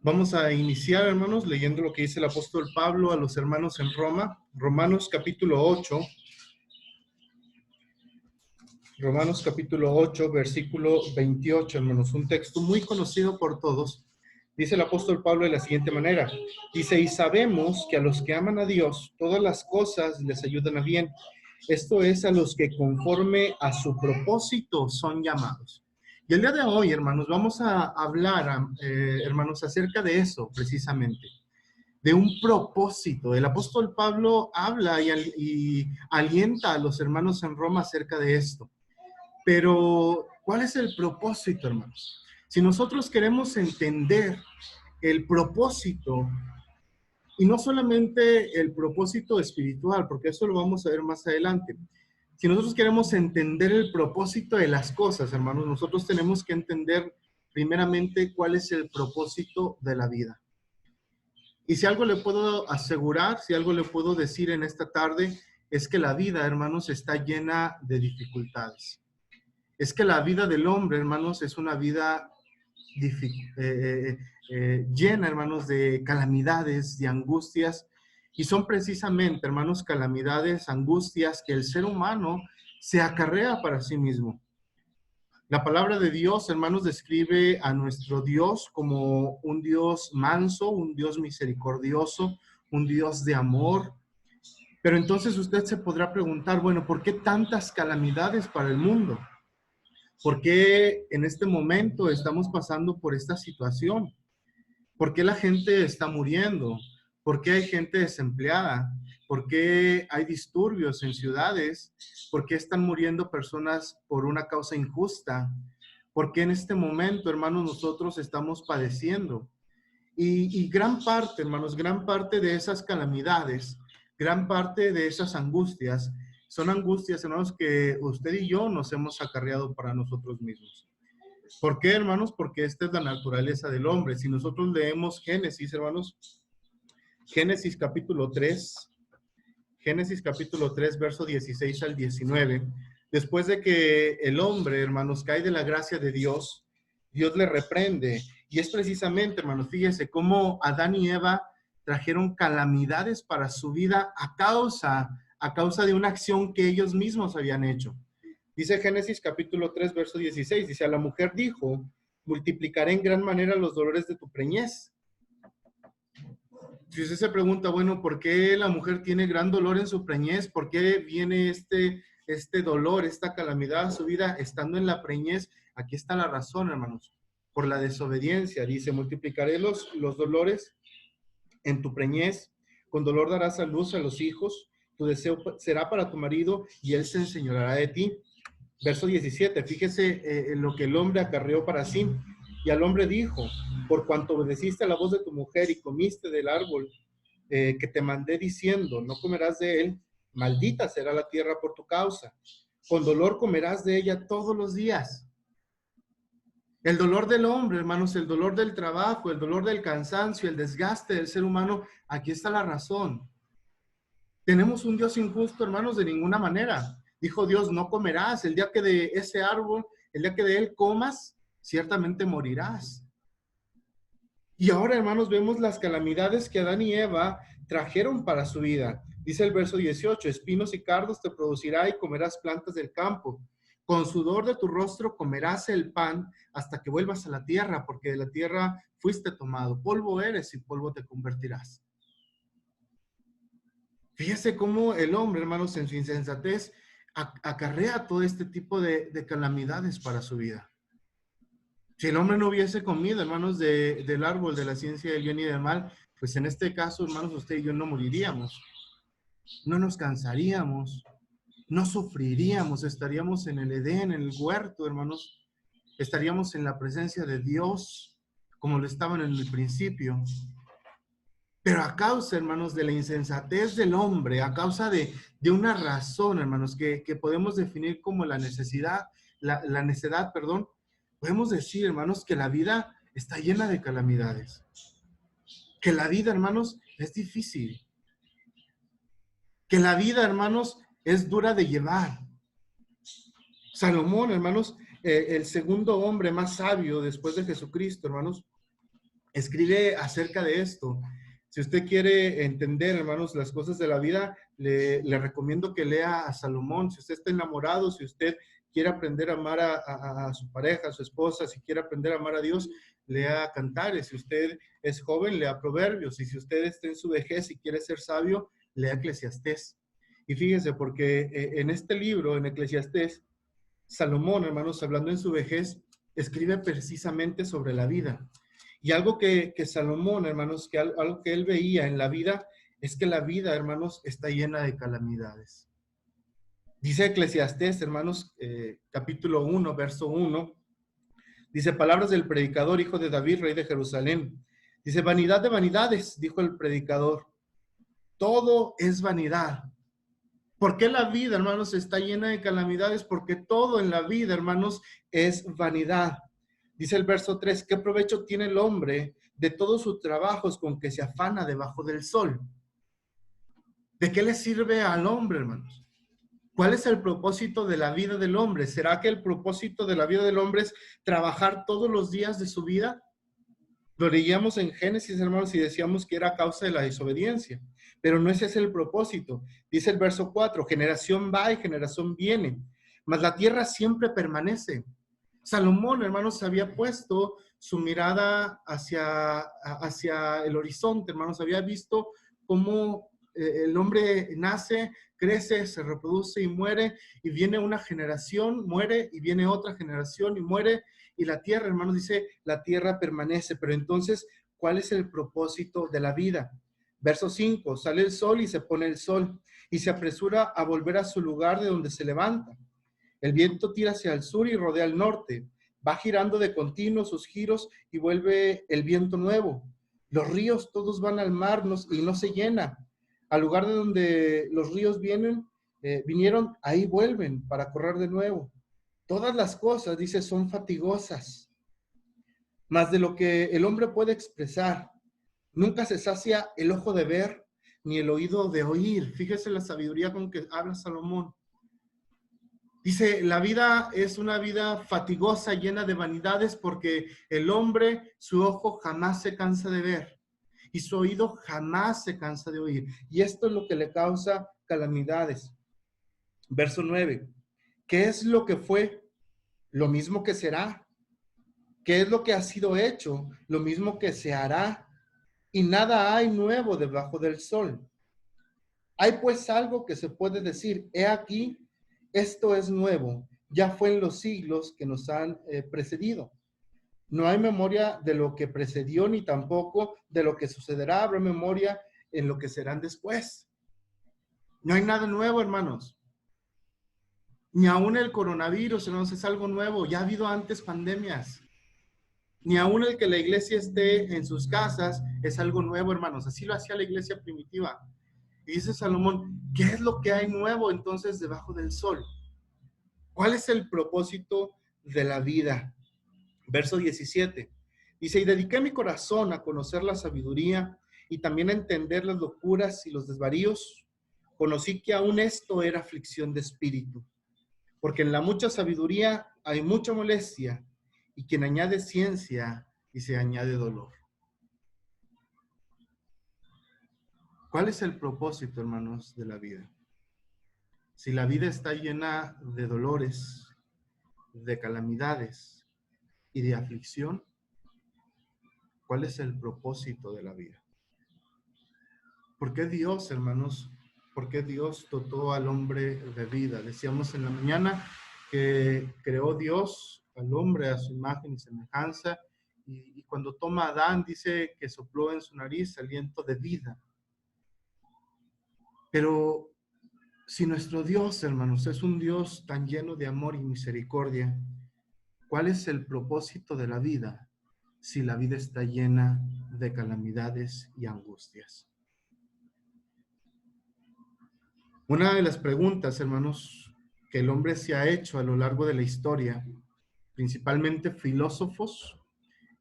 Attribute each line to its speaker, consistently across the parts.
Speaker 1: Vamos a iniciar, hermanos, leyendo lo que dice el apóstol Pablo a los hermanos en Roma, Romanos capítulo 8, versículo 28, hermanos, un texto muy conocido por todos. Dice el apóstol Pablo de la siguiente manera, dice, y sabemos que a los que aman a Dios, todas las cosas les ayudan a bien. Esto es a los que conforme a su propósito son llamados. Y el día de hoy, hermanos, vamos a hablar, hermanos, acerca de eso precisamente, de un propósito. El apóstol Pablo habla y alienta a los hermanos en Roma acerca de esto. Pero, ¿cuál es el propósito, hermanos? Si nosotros queremos entender el propósito, y no solamente el propósito espiritual, porque eso lo vamos a ver más adelante, si nosotros queremos entender el propósito de las cosas, hermanos, nosotros tenemos que entender primeramente cuál es el propósito de la vida. Y si algo le puedo asegurar, si algo le puedo decir en esta tarde, es que la vida, hermanos, está llena de dificultades. Es que la vida del hombre, hermanos, es una vida llena, hermanos, de calamidades, de angustias, y son precisamente, hermanos, calamidades, angustias que el ser humano se acarrea para sí mismo. La palabra de Dios, hermanos, describe a nuestro Dios como un Dios manso, un Dios misericordioso, un Dios de amor. Pero entonces usted se podrá preguntar, bueno, ¿por qué tantas calamidades para el mundo? ¿Por qué en este momento estamos pasando por esta situación? ¿Por qué la gente está muriendo? ¿Por qué hay gente desempleada? ¿Por qué hay disturbios en ciudades? ¿Por qué están muriendo personas por una causa injusta? ¿Por qué en este momento, hermanos, nosotros estamos padeciendo? Y gran parte, hermanos, gran parte de esas calamidades, gran parte de esas angustias, son angustias, hermanos, que usted y yo nos hemos acarreado para nosotros mismos. ¿Por qué, hermanos? Porque esta es la naturaleza del hombre. Si nosotros leemos Génesis, hermanos, Génesis capítulo 3, verso 16 al 19, después de que el hombre, hermanos, cae de la gracia de Dios, Dios le reprende. Y es precisamente, hermanos, fíjese cómo Adán y Eva trajeron calamidades para su vida a causa de una acción que ellos mismos habían hecho. Dice Génesis capítulo 3, verso 16, dice, a la mujer dijo, multiplicaré en gran manera los dolores de tu preñez. Si usted se pregunta, bueno, ¿por qué la mujer tiene gran dolor en su preñez? ¿Por qué viene este dolor, esta calamidad a su vida estando en la preñez? Aquí está la razón, hermanos. Por la desobediencia. Dice, multiplicaré los dolores en tu preñez. Con dolor darás a luz a los hijos. Tu deseo será para tu marido y él se enseñoreará de ti. Verso 17, fíjese en lo que el hombre acarreó para sí. Y al hombre dijo, por cuanto obedeciste a la voz de tu mujer y comiste del árbol que te mandé diciendo, no comerás de él, maldita será la tierra por tu causa. Con dolor comerás de ella todos los días. El dolor del hombre, hermanos, el dolor del trabajo, el dolor del cansancio, el desgaste del ser humano, aquí está la razón. ¿Tenemos un Dios injusto, hermanos? De ninguna manera. Dijo Dios, no comerás. El día que de ese árbol, el día que de él comas, ciertamente morirás. Y ahora, hermanos, vemos las calamidades que Adán y Eva trajeron para su vida. Dice el verso 18, espinos y cardos te producirá y comerás plantas del campo. Con sudor de tu rostro comerás el pan hasta que vuelvas a la tierra, porque de la tierra fuiste tomado. Polvo eres y polvo te convertirás. Fíjese cómo el hombre, hermanos, en su insensatez, acarrea todo este tipo de calamidades para su vida. Si el hombre no hubiese comido, hermanos, del árbol de la ciencia del bien y del mal, pues en este caso, hermanos, usted y yo no moriríamos. No nos cansaríamos, no sufriríamos, estaríamos en el Edén, en el huerto, hermanos. Estaríamos en la presencia de Dios, como lo estaban en el principio. Pero a causa, hermanos, de la insensatez del hombre, a causa de una razón, hermanos, que podemos definir como la necedad, perdón, podemos decir, hermanos, que la vida está llena de calamidades. Que la vida, hermanos, es difícil. Que la vida, hermanos, es dura de llevar. Salomón, hermanos, el segundo hombre más sabio después de Jesucristo, hermanos, escribe acerca de esto. Si usted quiere entender, hermanos, las cosas de la vida, le recomiendo que lea a Salomón. Si usted está enamorado, si usted quiere aprender a amar a su pareja, a su esposa, si quiere aprender a amar a Dios, lea Cantares. Si usted es joven, lea Proverbios. Y si usted está en su vejez y quiere ser sabio, lea Eclesiastés. Y fíjese, porque en este libro, en Eclesiastés, Salomón, hermanos, hablando en su vejez, escribe precisamente sobre la vida. Y algo que Salomón, hermanos, algo que él veía en la vida, es que la vida, hermanos, está llena de calamidades. Dice Eclesiastés, hermanos, capítulo 1, verso 1, dice, palabras del predicador, hijo de David, rey de Jerusalén. Dice, vanidad de vanidades, dijo el predicador, todo es vanidad. ¿Por qué la vida, hermanos, está llena de calamidades? Porque todo en la vida, hermanos, es vanidad. Dice el verso 3, ¿qué provecho tiene el hombre de todos sus trabajos con que se afana debajo del sol? ¿De qué le sirve al hombre, hermanos? ¿Cuál es el propósito de la vida del hombre? ¿Será que el propósito de la vida del hombre es trabajar todos los días de su vida? Lo leíamos en Génesis, hermanos, y decíamos que era a causa de la desobediencia. Pero no ese es el propósito. Dice el verso 4, generación va y generación viene, mas la tierra siempre permanece. Salomón, hermanos, se había puesto su mirada hacia el horizonte, hermanos, había visto cómo el hombre nace, crece, se reproduce y muere, y viene una generación, muere, y viene otra generación y muere, y la tierra, hermanos, dice, la tierra permanece. Pero entonces, ¿cuál es el propósito de la vida? Verso 5, sale el sol y se pone el sol, y se apresura a volver a su lugar de donde se levanta. El viento tira hacia el sur y rodea al norte. Va girando de continuo sus giros y vuelve el viento nuevo. Los ríos todos van al mar y no se llena. Al lugar de donde los ríos vinieron, ahí vuelven para correr de nuevo. Todas las cosas, dice, son fatigosas, más de lo que el hombre puede expresar. Nunca se sacia el ojo de ver, ni el oído de oír. Fíjese la sabiduría con que habla Salomón. Dice, la vida es una vida fatigosa, llena de vanidades, porque el hombre, su ojo jamás se cansa de ver y su oído jamás se cansa de oír. Y esto es lo que le causa calamidades. Verso 9. ¿Qué es lo que fue? Lo mismo que será. ¿Qué es lo que ha sido hecho? Lo mismo que se hará. Y nada hay nuevo debajo del sol. Hay pues algo que se puede decir, he aquí, esto es nuevo, ya fue en los siglos que nos han precedido. No hay memoria de lo que precedió, ni tampoco de lo que sucederá. Habrá memoria en lo que serán después. No hay nada nuevo, hermanos. Ni aún el coronavirus, hermanos, es algo nuevo. Ya ha habido antes pandemias. Ni aún el que la iglesia esté en sus casas es algo nuevo, hermanos. Así lo hacía la iglesia primitiva. Y dice Salomón, ¿qué es lo que hay nuevo entonces debajo del sol? ¿Cuál es el propósito de la vida? Verso 17. Dice, y dediqué mi corazón a conocer la sabiduría y también a entender las locuras y los desvaríos. Conocí que aún esto era aflicción de espíritu, porque en la mucha sabiduría hay mucha molestia, y quien añade ciencia y se añade dolor. ¿Cuál es el propósito, hermanos, de la vida? Si la vida está llena de dolores, de calamidades y de aflicción, ¿cuál es el propósito de la vida? ¿Por qué Dios, hermanos? ¿Por qué Dios dotó al hombre de vida? Decíamos en la mañana que creó Dios al hombre a su imagen y semejanza, y cuando toma a Adán dice que sopló en su nariz aliento de vida. Pero si nuestro Dios, hermanos, es un Dios tan lleno de amor y misericordia, ¿cuál es el propósito de la vida si la vida está llena de calamidades y angustias? Una de las preguntas, hermanos, que el hombre se ha hecho a lo largo de la historia, principalmente filósofos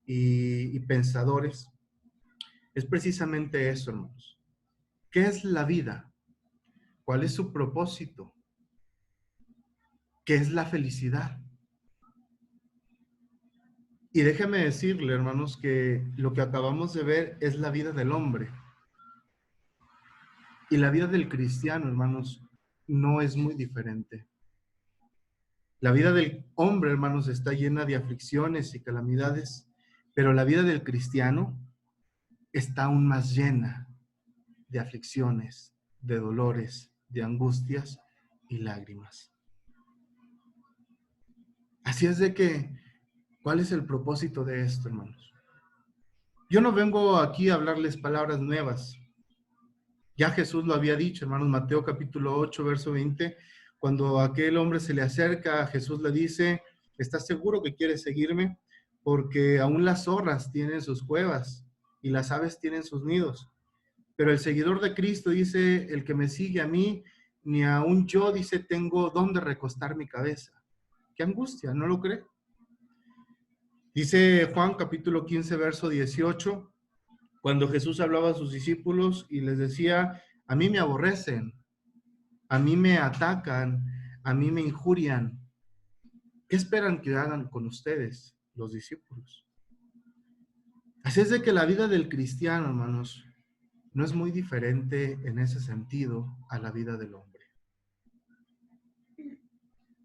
Speaker 1: y pensadores, es precisamente eso, hermanos. ¿Qué es la vida? ¿Cuál es su propósito? ¿Qué es la felicidad? Y déjeme decirle, hermanos, que lo que acabamos de ver es la vida del hombre. Y la vida del cristiano, hermanos, no es muy diferente. La vida del hombre, hermanos, está llena de aflicciones y calamidades, pero la vida del cristiano está aún más llena de aflicciones, de dolores, de angustias y lágrimas. Así es de que, ¿cuál es el propósito de esto, hermanos? Yo no vengo aquí a hablarles palabras nuevas. Ya Jesús lo había dicho, hermanos, Mateo capítulo 8, verso 20, cuando aquel hombre se le acerca, Jesús le dice, ¿estás seguro que quieres seguirme? Porque aún las zorras tienen sus cuevas y las aves tienen sus nidos. Pero el seguidor de Cristo dice, el que me sigue a mí, ni aún yo, dice, tengo dónde recostar mi cabeza. Qué angustia, ¿no lo cree? Dice Juan capítulo 15, verso 18, cuando Jesús hablaba a sus discípulos y les decía, a mí me aborrecen, a mí me atacan, a mí me injurian. ¿Qué esperan que hagan con ustedes, los discípulos? Así es de que la vida del cristiano, hermanos, no es muy diferente en ese sentido a la vida del hombre.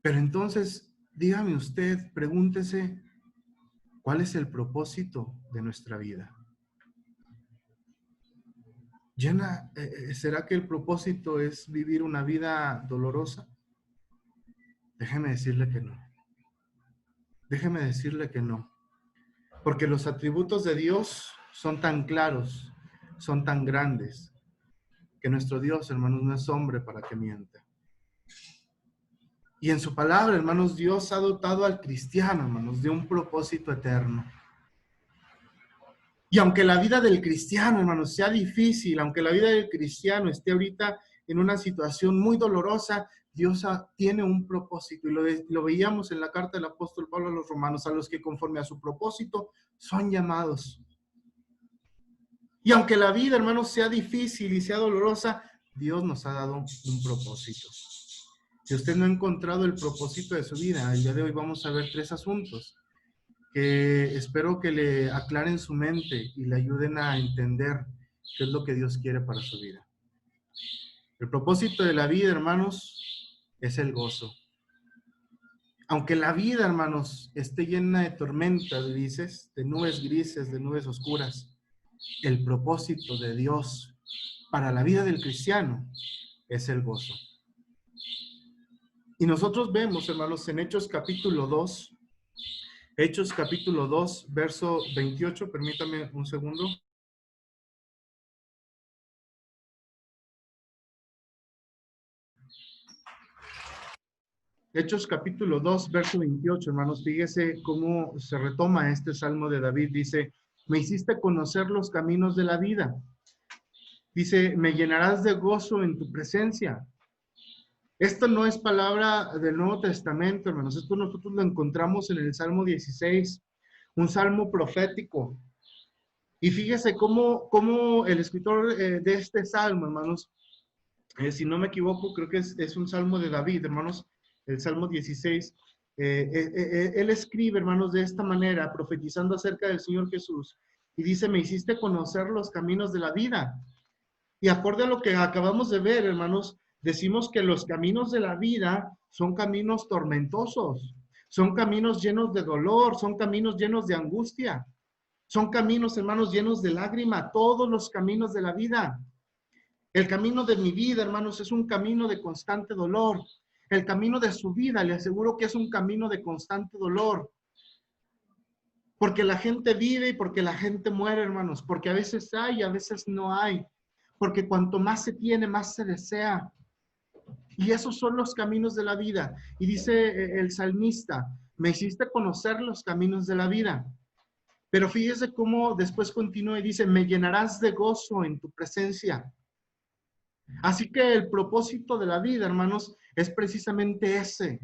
Speaker 1: Pero entonces, dígame usted, pregúntese, ¿cuál es el propósito de nuestra vida? ¿Será que el propósito es vivir una vida dolorosa? Déjeme decirle que no. Déjeme decirle que no. Porque los atributos de Dios son tan claros, son tan grandes, que nuestro Dios, hermanos, no es hombre para que mienta. Y en su palabra, hermanos, Dios ha dotado al cristiano, hermanos, de un propósito eterno. Y aunque la vida del cristiano, hermanos, sea difícil, aunque la vida del cristiano esté ahorita en una situación muy dolorosa, Dios tiene un propósito. Y lo veíamos en la carta del apóstol Pablo a los romanos, a los que conforme a su propósito son llamados. Y aunque la vida, hermanos, sea difícil y sea dolorosa, Dios nos ha dado un propósito. Si usted no ha encontrado el propósito de su vida, el día de hoy vamos a ver 3 asuntos que espero que le aclaren su mente y le ayuden a entender qué es lo que Dios quiere para su vida. El propósito de la vida, hermanos, es el gozo. Aunque la vida, hermanos, esté llena de tormentas grises, de nubes oscuras, el propósito de Dios para la vida del cristiano es el gozo. Y nosotros vemos, hermanos, en Hechos capítulo 2, verso 28, permítame un segundo. Hechos capítulo 2, verso 28, hermanos, fíjese cómo se retoma este salmo de David. Dice, me hiciste conocer los caminos de la vida. Dice, me llenarás de gozo en tu presencia. Esto no es palabra del Nuevo Testamento, hermanos. Esto nosotros lo encontramos en el Salmo 16, un salmo profético. Y fíjese cómo el escritor de este salmo, hermanos, si no me equivoco, creo que es un salmo de David, hermanos, el Salmo 16. Él escribe, hermanos, de esta manera, profetizando acerca del Señor Jesús. Y dice, me hiciste conocer los caminos de la vida. Y acorde a lo que acabamos de ver, hermanos, decimos que los caminos de la vida son caminos tormentosos, son caminos llenos de dolor, son caminos llenos de angustia, son caminos, hermanos, llenos de lágrima, todos los caminos de la vida. El camino de mi vida, hermanos, es un camino de constante dolor. El camino de su vida, le aseguro que es un camino de constante dolor. Porque la gente vive y porque la gente muere, hermanos. Porque a veces hay y a veces no hay. Porque cuanto más se tiene, más se desea. Y esos son los caminos de la vida. Y dice el salmista, me hiciste conocer los caminos de la vida. Pero fíjese cómo después continúa y dice, me llenarás de gozo en tu presencia. Así que el propósito de la vida, hermanos, es precisamente ese.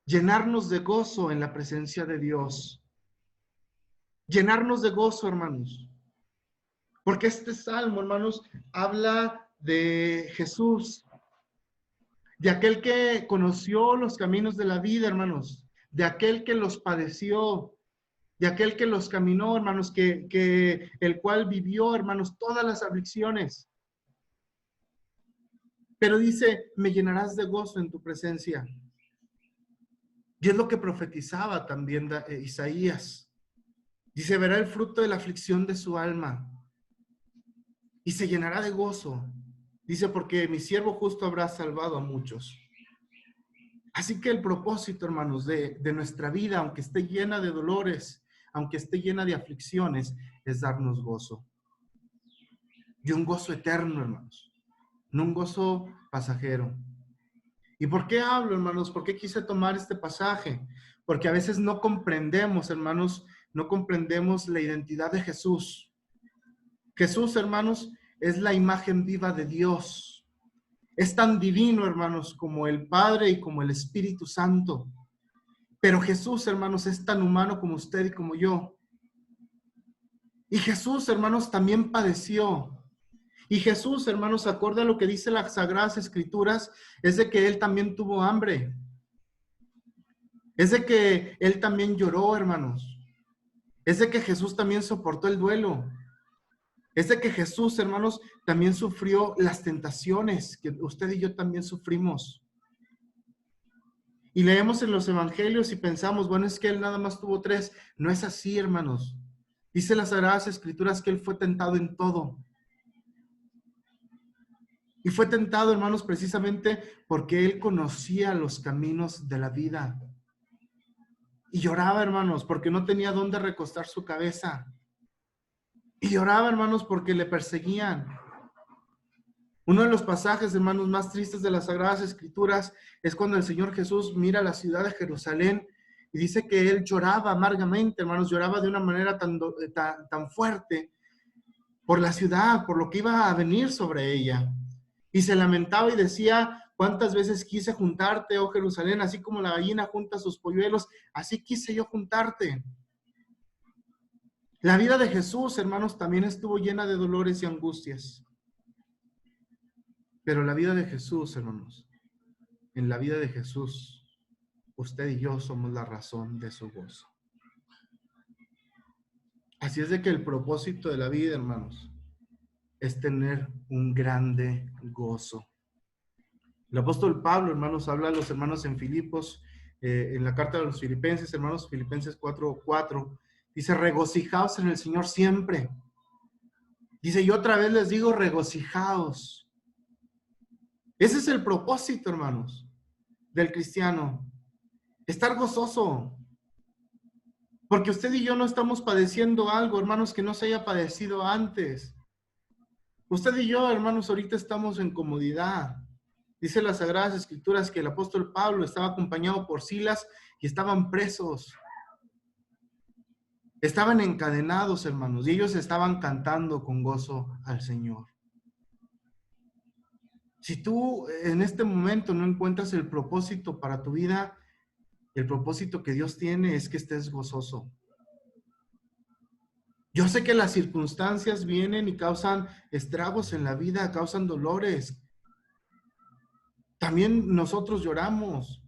Speaker 1: Llenarnos de gozo en la presencia de Dios. Llenarnos de gozo, hermanos. Porque este salmo, hermanos, habla de Jesús, de aquel que conoció los caminos de la vida, hermanos, de aquel que los padeció, de aquel que los caminó, hermanos, el cual vivió, hermanos, todas las aflicciones. Pero dice, me llenarás de gozo en tu presencia. Y es lo que profetizaba también Isaías. Dice, verá el fruto de la aflicción de su alma y se llenará de gozo. Dice, porque mi siervo justo habrá salvado a muchos. Así que el propósito, hermanos, de nuestra vida, aunque esté llena de dolores, aunque esté llena de aflicciones, es darnos gozo. Y un gozo eterno, hermanos. No un gozo pasajero. ¿Y por qué hablo, hermanos? ¿Por qué quise tomar este pasaje? Porque a veces no comprendemos, hermanos, no comprendemos la identidad de Jesús. Jesús, hermanos, es la imagen viva de Dios. Es tan divino, hermanos, como el Padre y como el Espíritu Santo. Pero Jesús, hermanos, es tan humano como usted y como yo. Y Jesús, hermanos, también padeció. Y Jesús, hermanos, acorde a lo que dice las Sagradas Escrituras, es de que Él también tuvo hambre. Es de que Él también lloró, hermanos. Es de que Jesús también soportó el duelo. Es de que Jesús, hermanos, también sufrió las tentaciones que usted y yo también sufrimos. Y leemos en los evangelios y pensamos, bueno, es que Él nada más tuvo 3. No es así, hermanos. Dice las Sagradas Escrituras que Él fue tentado en todo. Y fue tentado, hermanos, precisamente porque Él conocía los caminos de la vida. Y lloraba, hermanos, porque no tenía dónde recostar su cabeza. Y lloraba, hermanos, porque le perseguían. Uno de los pasajes, hermanos, más tristes de las Sagradas Escrituras es cuando el Señor Jesús mira la ciudad de Jerusalén y dice que Él lloraba amargamente, hermanos, lloraba de una manera tan fuerte por la ciudad, por lo que iba a venir sobre ella. Y se lamentaba y decía, cuántas veces quise juntarte, oh Jerusalén, así como la gallina junta sus polluelos, así quise yo juntarte. La vida de Jesús, hermanos, también estuvo llena de dolores y angustias. Pero la vida de Jesús, hermanos, en la vida de Jesús, usted y yo somos la razón de su gozo. Así es de que el propósito de la vida, hermanos, es tener un grande gozo. El apóstol Pablo, hermanos, habla a los hermanos en Filipos, en la carta de los Filipenses, hermanos, Filipenses 4:4, dice, regocijaos en el Señor siempre. Dice, y otra vez les digo, regocijaos. Ese es el propósito, hermanos, del cristiano. Estar gozoso. Porque usted y yo no estamos padeciendo algo, hermanos, que no se haya padecido antes. Usted y yo, hermanos, ahorita estamos en comodidad. Dice las Sagradas Escrituras que el apóstol Pablo estaba acompañado por Silas y estaban presos. Estaban encadenados, hermanos, y ellos estaban cantando con gozo al Señor. Si tú en este momento no encuentras el propósito para tu vida, el propósito que Dios tiene es que estés gozoso. Yo sé que las circunstancias vienen y causan estragos en la vida, causan dolores. También nosotros lloramos.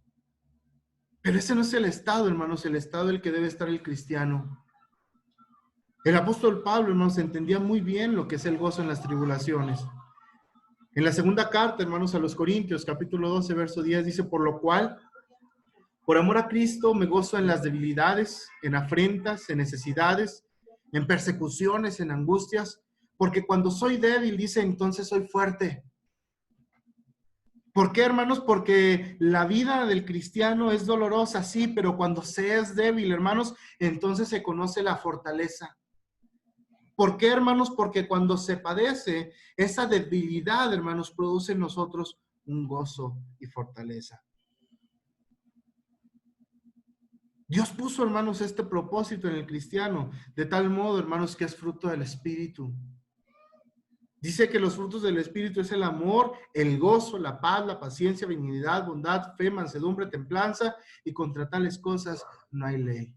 Speaker 1: Pero ese no es el estado, hermanos, el estado en el que debe estar el cristiano. El apóstol Pablo, hermanos, entendía muy bien lo que es el gozo en las tribulaciones. En la segunda carta, hermanos, a los Corintios, capítulo 12, verso 10, dice, por lo cual, por amor a Cristo, me gozo en las debilidades, en afrentas, en necesidades, en persecuciones, en angustias, porque cuando soy débil, dice, entonces soy fuerte. ¿Por qué, hermanos? Porque la vida del cristiano es dolorosa, sí, pero cuando se es débil, hermanos, entonces se conoce la fortaleza. ¿Por qué, hermanos? Porque cuando se padece, esa debilidad, hermanos, produce en nosotros un gozo y fortaleza. Dios puso, hermanos, este propósito en el cristiano, de tal modo, hermanos, que es fruto del Espíritu. Dice que los frutos del Espíritu es el amor, el gozo, la paz, la paciencia, benignidad, bondad, fe, mansedumbre, templanza, y contra tales cosas no hay ley.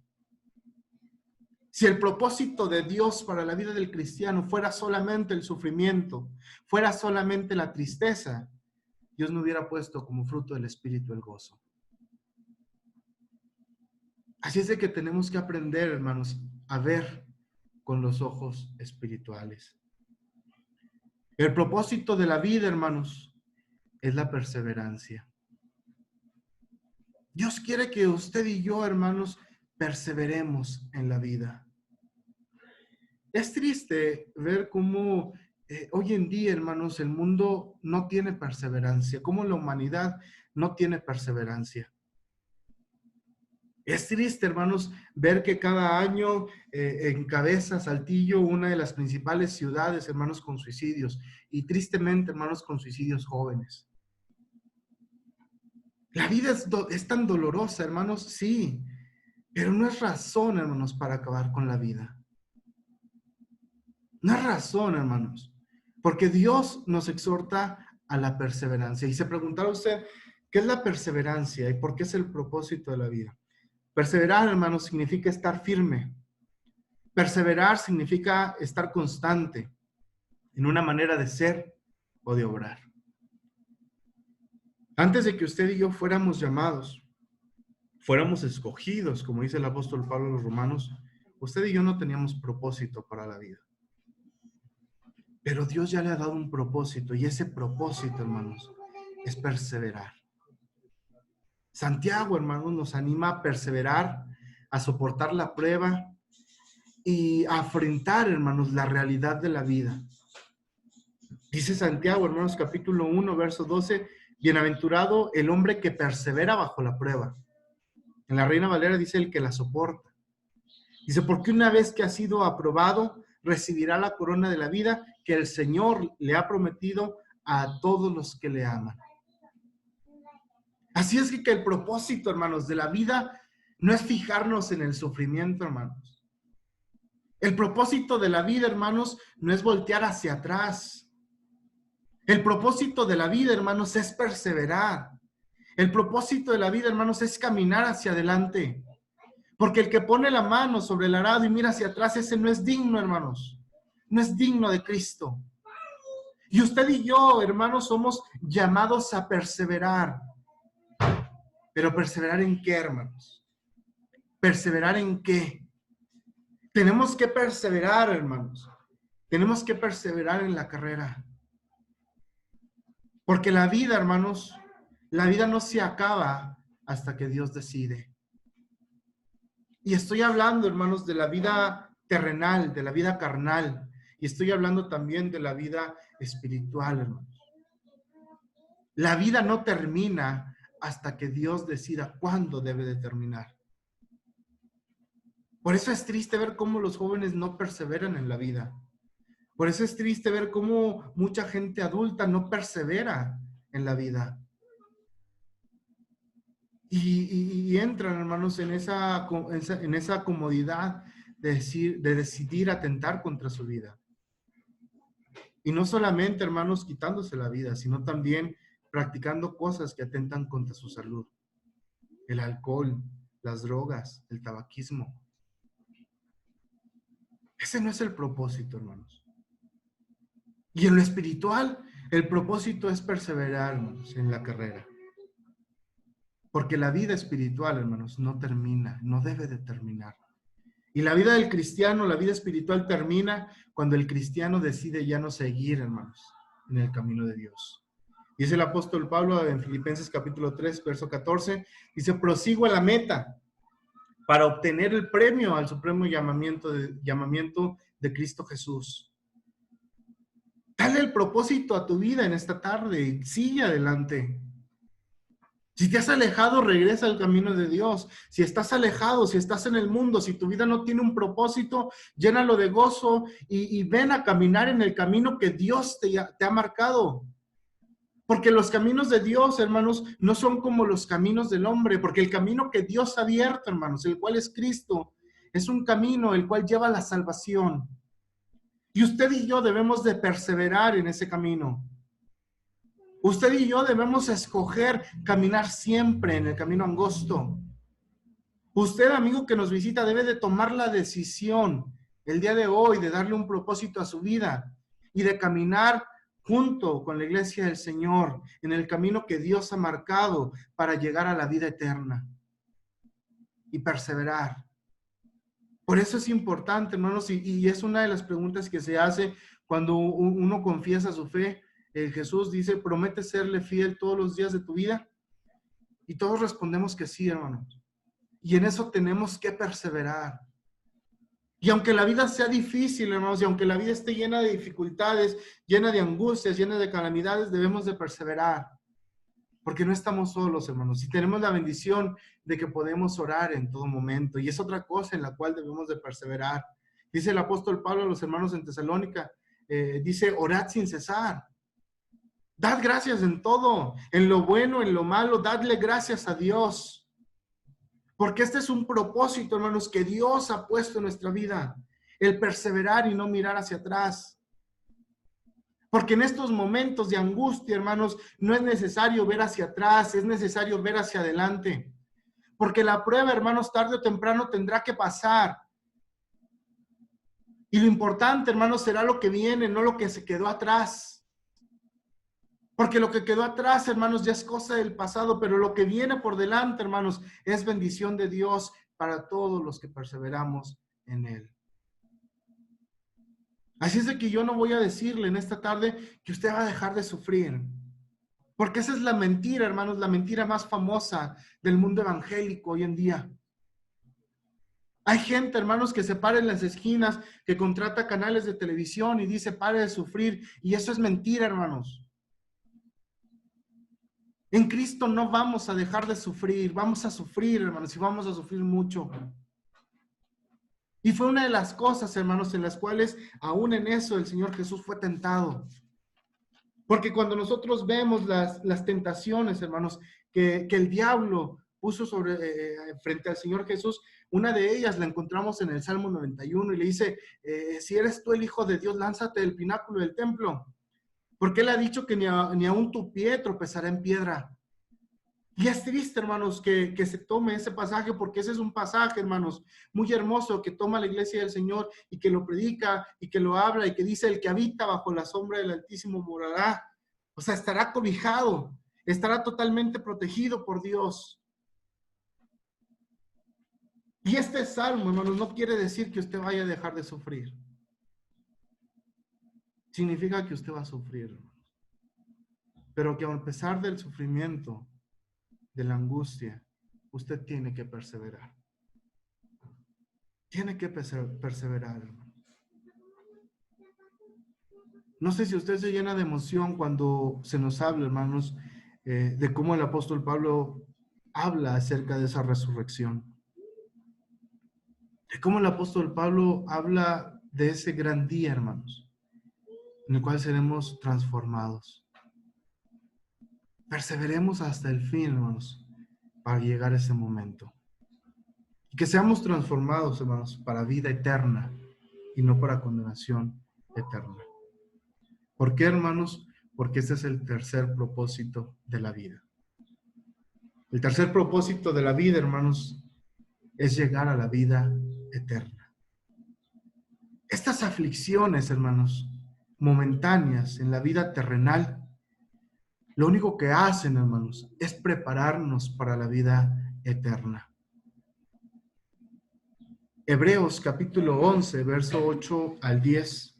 Speaker 1: Si el propósito de Dios para la vida del cristiano fuera solamente el sufrimiento, fuera solamente la tristeza, Dios no hubiera puesto como fruto del Espíritu el gozo. Así es de que tenemos que aprender, hermanos, a ver con los ojos espirituales. El propósito de la vida, hermanos, es la perseverancia. Dios quiere que usted y yo, hermanos, perseveremos en la vida. Es triste ver cómo hoy en día, hermanos, el mundo no tiene perseverancia, cómo la humanidad no tiene perseverancia. Es triste, hermanos, ver que cada año encabeza Saltillo una de las principales ciudades, hermanos, con suicidios. Y tristemente, hermanos, con suicidios jóvenes. La vida es tan dolorosa, hermanos, sí, pero no es razón, hermanos, para acabar con la vida. No es razón, hermanos, porque Dios nos exhorta a la perseverancia. Y se preguntará usted, ¿qué es la perseverancia y por qué es el propósito de la vida? Perseverar, hermanos, significa estar firme. Perseverar significa estar constante en una manera de ser o de obrar. Antes de que usted y yo fuéramos llamados, fuéramos escogidos, como dice el apóstol Pablo a los romanos, usted y yo no teníamos propósito para la vida. Pero Dios ya le ha dado un propósito, y ese propósito, hermanos, es perseverar. Santiago, hermanos, nos anima a perseverar, a soportar la prueba y a afrontar, hermanos, la realidad de la vida. Dice Santiago, hermanos, capítulo 1, verso 12, bienaventurado el hombre que persevera bajo la prueba. En la Reina Valera dice el que la soporta. Dice, porque una vez que ha sido aprobado, recibirá la corona de la vida que el Señor le ha prometido a todos los que le aman. Así es que el propósito, hermanos, de la vida no es fijarnos en el sufrimiento, hermanos. El propósito de la vida, hermanos, no es voltear hacia atrás. El propósito de la vida, hermanos, es perseverar. El propósito de la vida, hermanos, es caminar hacia adelante. Porque el que pone la mano sobre el arado y mira hacia atrás, ese no es digno, hermanos. No es digno de Cristo. Y usted y yo, hermanos, somos llamados a perseverar. ¿Pero perseverar en qué, hermanos? ¿Perseverar en qué? Tenemos que perseverar, hermanos. Tenemos que perseverar en la carrera. Porque la vida, hermanos, la vida no se acaba hasta que Dios decide. Y estoy hablando, hermanos, de la vida terrenal, de la vida carnal. Y estoy hablando también de la vida espiritual, hermanos. La vida no termina hasta que Dios decida cuándo debe de terminar. Por eso es triste ver cómo los jóvenes no perseveran en la vida. Por eso es triste ver cómo mucha gente adulta no persevera en la vida. Y entran, hermanos, en esa comodidad de decidir atentar contra su vida. Y no solamente, hermanos, quitándose la vida, sino también practicando cosas que atentan contra su salud. El alcohol, las drogas, el tabaquismo. Ese no es el propósito, hermanos. Y en lo espiritual, el propósito es perseverar, hermanos, en la carrera. Porque la vida espiritual, hermanos, no termina, no debe de terminar. Y la vida del cristiano, la vida espiritual termina cuando el cristiano decide ya no seguir, hermanos, en el camino de Dios. Dice el apóstol Pablo en Filipenses capítulo 3, verso 14, dice, prosigo a la meta para obtener el premio al supremo llamamiento de Cristo Jesús. Dale el propósito a tu vida en esta tarde y sigue adelante. Si te has alejado, regresa al camino de Dios. Si estás alejado, si estás en el mundo, si tu vida no tiene un propósito, llénalo de gozo y ven a caminar en el camino que Dios te ha marcado. Porque los caminos de Dios, hermanos, no son como los caminos del hombre, porque el camino que Dios ha abierto, hermanos, el cual es Cristo, es un camino el cual lleva a la salvación. Y usted y yo debemos de perseverar en ese camino. Usted y yo debemos escoger caminar siempre en el camino angosto. Usted, amigo que nos visita, debe de tomar la decisión el día de hoy de darle un propósito a su vida y de caminar junto con la iglesia del Señor en el camino que Dios ha marcado para llegar a la vida eterna. y perseverar. Por eso es importante, hermanos, y es una de las preguntas que se hace cuando uno confiesa su fe. Jesús dice, ¿promete serle fiel todos los días de tu vida? Y todos respondemos que sí, hermanos. Y en eso tenemos que perseverar. Y aunque la vida sea difícil, hermanos, y aunque la vida esté llena de dificultades, llena de angustias, llena de calamidades, debemos de perseverar. Porque no estamos solos, hermanos. Y tenemos la bendición de que podemos orar en todo momento. Y es otra cosa en la cual debemos de perseverar. Dice el apóstol Pablo a los hermanos en Tesalónica, dice, orad sin cesar. Dad gracias en todo, en lo bueno, en lo malo, dadle gracias a Dios. Porque este es un propósito, hermanos, que Dios ha puesto en nuestra vida. El perseverar y no mirar hacia atrás. Porque en estos momentos de angustia, hermanos, no es necesario ver hacia atrás, es necesario ver hacia adelante. Porque la prueba, hermanos, tarde o temprano tendrá que pasar. Y lo importante, hermanos, será lo que viene, no lo que se quedó atrás. Porque lo que quedó atrás, hermanos, ya es cosa del pasado, pero lo que viene por delante, hermanos, es bendición de Dios para todos los que perseveramos en Él. Así es de que yo no voy a decirle en esta tarde que usted va a dejar de sufrir. Porque esa es la mentira, hermanos, la mentira más famosa del mundo evangélico hoy en día. Hay gente, hermanos, que se para en las esquinas, que contrata canales de televisión y dice, pare de sufrir. Y eso es mentira, hermanos. En Cristo no vamos a dejar de sufrir, vamos a sufrir, hermanos, y vamos a sufrir mucho. Y fue una de las cosas, hermanos, en las cuales aún en eso el Señor Jesús fue tentado. Porque cuando nosotros vemos las tentaciones, hermanos, que el diablo puso frente al Señor Jesús, una de ellas la encontramos en el Salmo 91 y le dice, si eres tú el Hijo de Dios, lánzate del pináculo del templo. Porque Él ha dicho que ni aún tu pie tropezará en piedra. Y es triste, hermanos, que se tome ese pasaje, porque ese es un pasaje, hermanos, muy hermoso, que toma la iglesia del Señor y que lo predica y que lo habla y que dice, el que habita bajo la sombra del Altísimo morará. O sea, estará cobijado, estará totalmente protegido por Dios. Y este salmo, hermanos, no quiere decir que usted vaya a dejar de sufrir. Significa que usted va a sufrir, hermanos. Pero que a pesar del sufrimiento, de la angustia, usted tiene que perseverar. Tiene que perseverar, hermano. No sé si usted se llena de emoción cuando se nos habla, hermanos, de cómo el apóstol Pablo habla acerca de esa resurrección. De cómo el apóstol Pablo habla de ese gran día, hermanos, en el cual seremos transformados. Perseveremos hasta el fin, hermanos, para llegar a ese momento. Y que seamos transformados, hermanos, para vida eterna y no para condenación eterna. ¿Por qué, hermanos? Porque este es el tercer propósito de la vida. El tercer propósito de la vida, hermanos, es llegar a la vida eterna. Estas aflicciones, hermanos, momentáneas en la vida terrenal, lo único que hacen, hermanos, es prepararnos para la vida eterna. Hebreos capítulo 11, verso 8 al 10,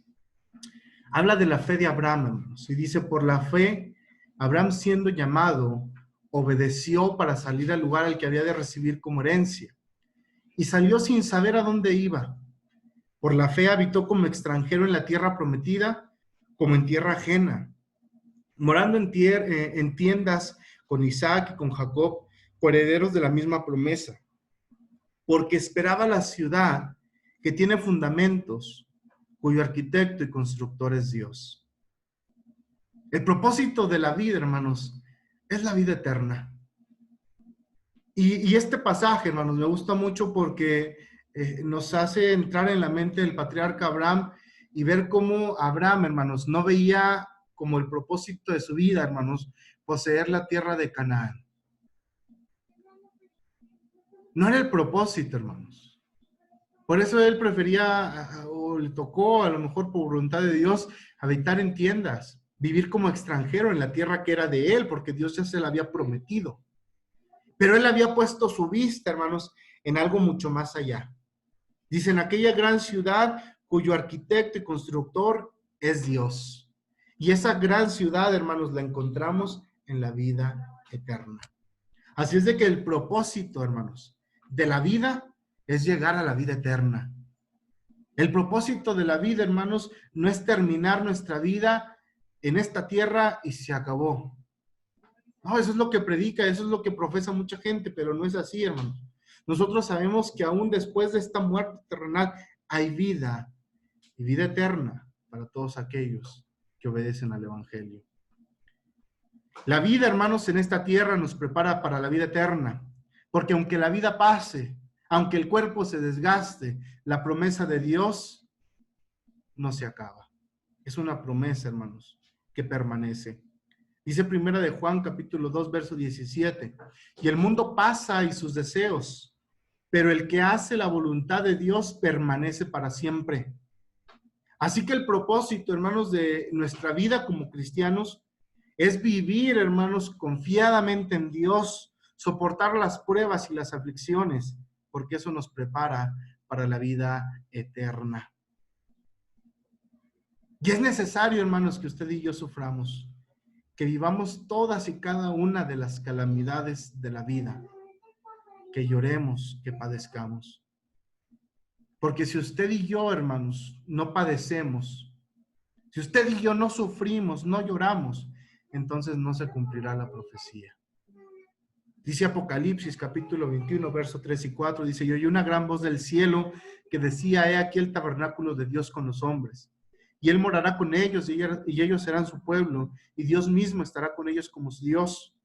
Speaker 1: habla de la fe de Abraham, hermanos, y dice, por la fe, Abraham siendo llamado, obedeció para salir al lugar al que había de recibir como herencia, y salió sin saber a dónde iba. Por la fe habitó como extranjero en la tierra prometida, como en tierra ajena, morando en tiendas con Isaac y con Jacob, coherederos de la misma promesa, porque esperaba la ciudad que tiene fundamentos, cuyo arquitecto y constructor es Dios. El propósito de la vida, hermanos, es la vida eterna. Y este pasaje, hermanos, me gusta mucho porque nos hace entrar en la mente del patriarca Abraham y ver cómo Abraham, hermanos, no veía como el propósito de su vida, hermanos, poseer la tierra de Canaán. No era el propósito, hermanos. Por eso él prefería, o le tocó, a lo mejor por voluntad de Dios, habitar en tiendas, vivir como extranjero en la tierra que era de él, porque Dios ya se la había prometido. Pero él había puesto su vista, hermanos, en algo mucho más allá. Dicen, aquella gran ciudad cuyo arquitecto y constructor es Dios. Y esa gran ciudad, hermanos, la encontramos en la vida eterna. Así es de que el propósito, hermanos, de la vida es llegar a la vida eterna. El propósito de la vida, hermanos, no es terminar nuestra vida en esta tierra y se acabó. No, eso es lo que predica, eso es lo que profesa mucha gente, pero no es así, hermanos. Nosotros sabemos que aún después de esta muerte terrenal hay vida y vida eterna para todos aquellos que obedecen al Evangelio. La vida, hermanos, en esta tierra nos prepara para la vida eterna, porque aunque la vida pase, aunque el cuerpo se desgaste, la promesa de Dios no se acaba. Es una promesa, hermanos, que permanece. Dice primera de Juan, capítulo 2, verso 17, y el mundo pasa y sus deseos, pero el que hace la voluntad de Dios permanece para siempre. Así que el propósito, hermanos, de nuestra vida como cristianos es vivir, hermanos, confiadamente en Dios, soportar las pruebas y las aflicciones, porque eso nos prepara para la vida eterna. Y es necesario, hermanos, que usted y yo suframos, que vivamos todas y cada una de las calamidades de la vida, que lloremos, que padezcamos. Porque si usted y yo, hermanos, no padecemos, si usted y yo no sufrimos, no lloramos, entonces no se cumplirá la profecía. Dice Apocalipsis capítulo 21, verso 3 y 4, dice, y oí una gran voz del cielo que decía, he aquí el tabernáculo de Dios con los hombres, y él morará con ellos, y ellos serán su pueblo, y Dios mismo estará con ellos como su Dios.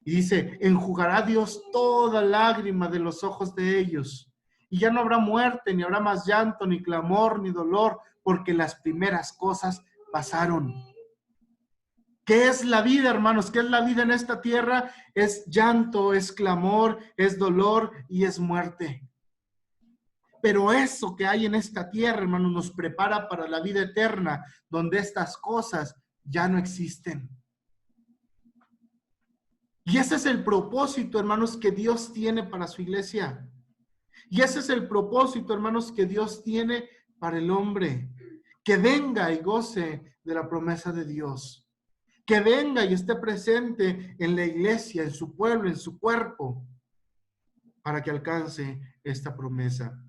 Speaker 1: Y dice, enjugará Dios toda lágrima de los ojos de ellos, y ya no habrá muerte, ni habrá más llanto, ni clamor, ni dolor, porque las primeras cosas pasaron. ¿Qué es la vida, hermanos? ¿Qué es la vida en esta tierra? Es llanto, es clamor, es dolor y es muerte. Pero eso que hay en esta tierra, hermanos, nos prepara para la vida eterna, donde estas cosas ya no existen. Y ese es el propósito, hermanos, que Dios tiene para su iglesia. Y ese es el propósito, hermanos, que Dios tiene para el hombre. Que venga y goce de la promesa de Dios. Que venga y esté presente en la iglesia, en su pueblo, en su cuerpo, para que alcance esta promesa.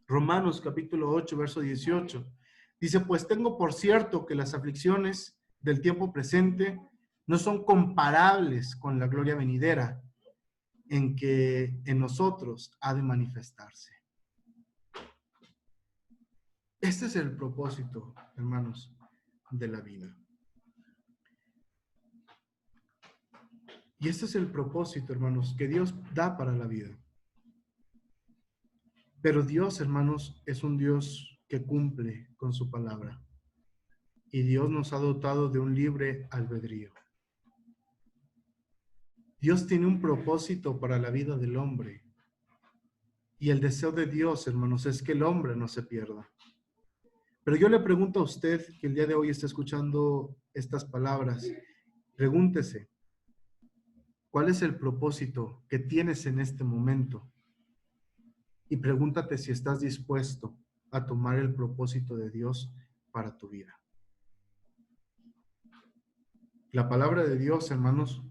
Speaker 1: Romanos capítulo 8, verso 18. Dice, pues tengo por cierto que las aflicciones del tiempo presente no son comparables con la gloria venidera en que en nosotros ha de manifestarse. Este es el propósito, hermanos, de la vida. Y este es el propósito, hermanos, que Dios da para la vida. Pero Dios, hermanos, es un Dios que cumple con su palabra. Y Dios nos ha dotado de un libre albedrío. Dios tiene un propósito para la vida del hombre. Y el deseo de Dios, hermanos, es que el hombre no se pierda. Pero yo le pregunto a usted, que el día de hoy está escuchando estas palabras, pregúntese, ¿cuál es el propósito que tienes en este momento? Y pregúntate si estás dispuesto a tomar el propósito de Dios para tu vida. La palabra de Dios, hermanos,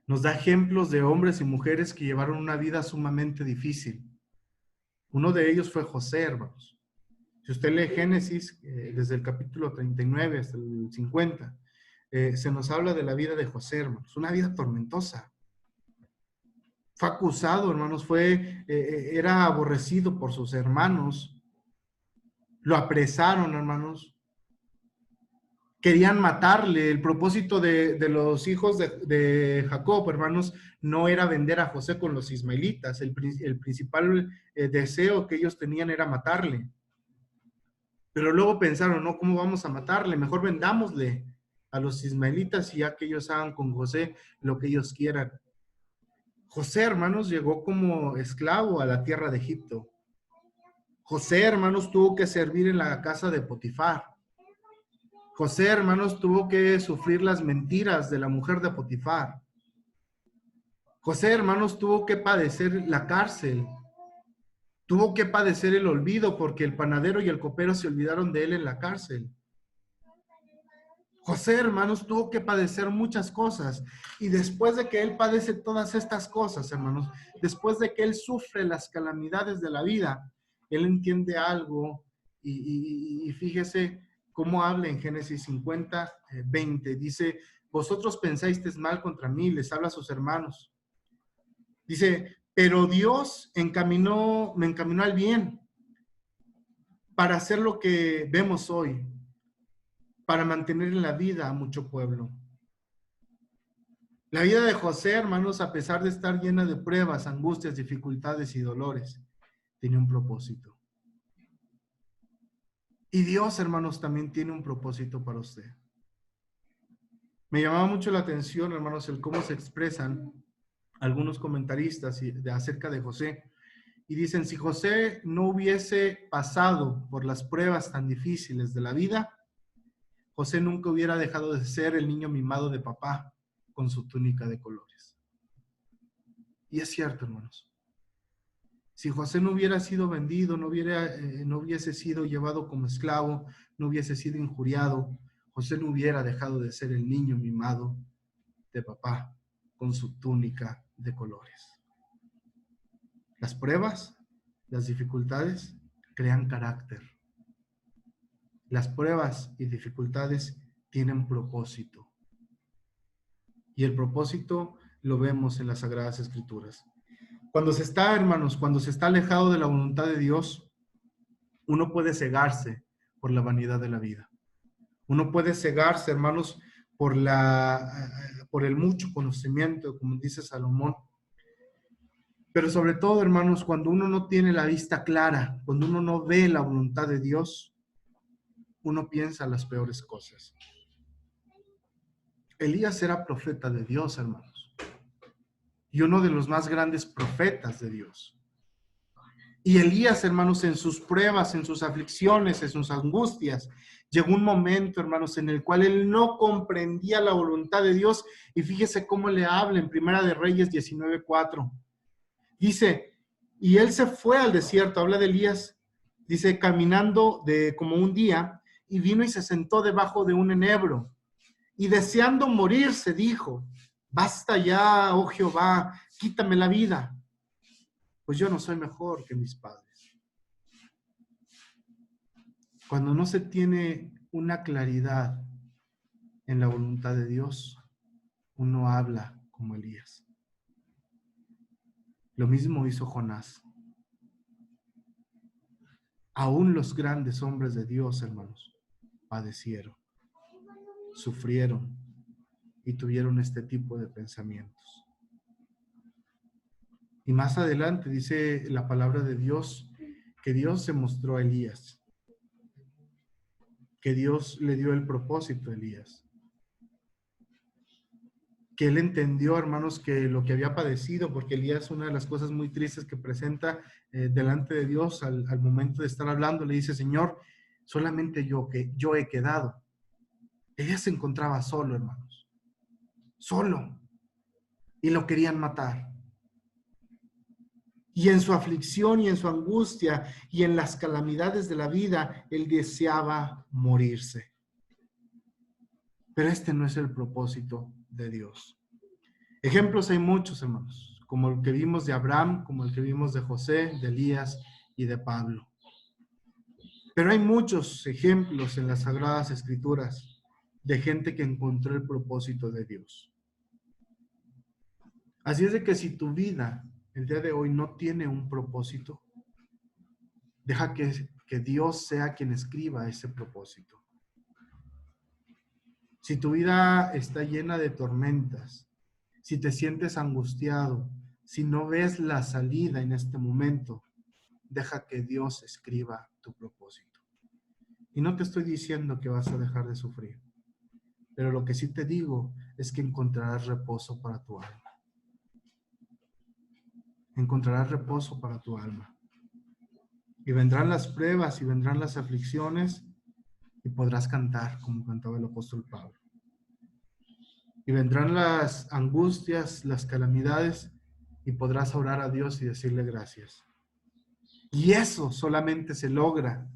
Speaker 1: nos da ejemplos de hombres y mujeres que llevaron una vida sumamente difícil. Uno de ellos fue José, hermanos. Si usted lee Génesis, desde el capítulo 39 hasta el 50, se nos habla de la vida de José, hermanos. Una vida tormentosa. Fue acusado, hermanos, era aborrecido por sus hermanos. Lo apresaron, hermanos. Querían matarle. El propósito de los hijos de Jacob, hermanos, no era vender a José con los ismaelitas. El principal deseo que ellos tenían era matarle. Pero luego pensaron, no, ¿cómo vamos a matarle? Mejor vendámosle a los ismaelitas y ya que ellos hagan con José lo que ellos quieran. José, hermanos, llegó como esclavo a la tierra de Egipto. José, hermanos, tuvo que servir en la casa de Potifar. José, hermanos, tuvo que sufrir las mentiras de la mujer de Potifar. José, hermanos, tuvo que padecer la cárcel Tuvo que padecer el olvido porque el panadero y el copero se olvidaron de él en la cárcel. José, hermanos, tuvo que padecer muchas cosas. Y después de que él padece todas estas cosas, hermanos, después de que él sufre las calamidades de la vida, él entiende algo. Y fíjese cómo habla en Génesis 50, 20. Dice, vosotros pensáis mal contra mí, les habla a sus hermanos. Dice, pero Dios me encaminó al bien para hacer lo que vemos hoy, para mantener en la vida a mucho pueblo. La vida de José, hermanos, a pesar de estar llena de pruebas, angustias, dificultades y dolores, tiene un propósito. Y Dios, hermanos, también tiene un propósito para usted. Me llamaba mucho la atención, hermanos, el cómo se expresan algunos comentaristas acerca de José. Y dicen, si José no hubiese pasado por las pruebas tan difíciles de la vida, José nunca hubiera dejado de ser el niño mimado de papá con su túnica de colores. Y es cierto, hermanos. Si José no hubiera sido vendido, no hubiese sido llevado como esclavo, no hubiese sido injuriado, José no hubiera dejado de ser el niño mimado de papá con su túnica de colores. Las pruebas, las dificultades crean carácter. Las pruebas y dificultades tienen propósito. Y el propósito lo vemos en las Sagradas Escrituras. Cuando se está, hermanos, cuando se está alejado de la voluntad de Dios, uno puede cegarse por la vanidad de la vida. Uno puede cegarse, hermanos, por el mucho conocimiento, como dice Salomón. Pero sobre todo, hermanos, cuando uno no tiene la vista clara, cuando uno no ve la voluntad de Dios, uno piensa las peores cosas. Elías era profeta de Dios, hermanos, y uno de los más grandes profetas de Dios. Y Elías, hermanos, en sus pruebas, en sus aflicciones, en sus angustias, llegó un momento, hermanos, en el cual él no comprendía la voluntad de Dios. Y fíjese cómo le habla en Primera de Reyes 19:4. Dice, y él se fue al desierto, habla de Elías, dice, caminando como un día, y vino y se sentó debajo de un enebro. Y deseando morirse, dijo, basta ya, oh Jehová, quítame la vida, pues yo no soy mejor que mis padres. Cuando no se tiene una claridad en la voluntad de Dios, uno habla como Elías. Lo mismo hizo Jonás. Aún los grandes hombres de Dios, hermanos, padecieron, sufrieron y tuvieron este tipo de pensamientos. Y más adelante dice la palabra de Dios que Dios se mostró a Elías, que Dios le dio el propósito a Elías, que él entendió, hermanos, que lo que había padecido, porque Elías, una de las cosas muy tristes que presenta delante de Dios al momento de estar hablando, le dice, Señor, solamente yo he quedado. Elías se encontraba solo, hermanos, solo, y lo querían matar. Y en su aflicción y en su angustia y en las calamidades de la vida, él deseaba morirse. Pero este no es el propósito de Dios. Ejemplos hay muchos, hermanos, como el que vimos de Abraham, como el que vimos de José, de Elías y de Pablo. Pero hay muchos ejemplos en las Sagradas Escrituras de gente que encontró el propósito de Dios. Así es de que si tu vida el día de hoy no tiene un propósito, deja que Dios sea quien escriba ese propósito. Si tu vida está llena de tormentas, si te sientes angustiado, si no ves la salida en este momento, deja que Dios escriba tu propósito. Y no te estoy diciendo que vas a dejar de sufrir, pero lo que sí te digo es que encontrarás reposo para tu alma. Encontrarás reposo para tu alma. Y vendrán las pruebas y vendrán las aflicciones y podrás cantar como cantaba el apóstol Pablo. Y vendrán las angustias, las calamidades y podrás orar a Dios y decirle gracias. Y eso solamente se logra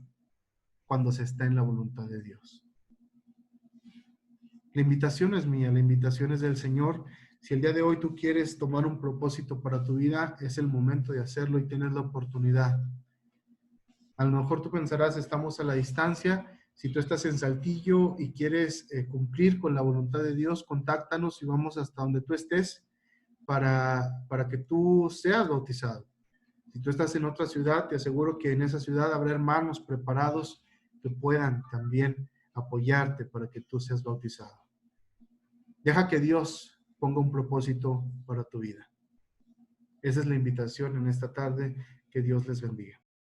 Speaker 1: cuando se está en la voluntad de Dios. La invitación es mía, la invitación es del Señor. Si el día de hoy tú quieres tomar un propósito para tu vida, es el momento de hacerlo y tienes la oportunidad. A lo mejor tú pensarás, estamos a la distancia. Si tú estás en Saltillo y quieres cumplir con la voluntad de Dios, contáctanos y vamos hasta donde tú estés para que tú seas bautizado. Si tú estás en otra ciudad, te aseguro que en esa ciudad habrá hermanos preparados que puedan también apoyarte para que tú seas bautizado. Deja que Dios ponga un propósito para tu vida. Esa es la invitación en esta tarde. Que Dios les bendiga.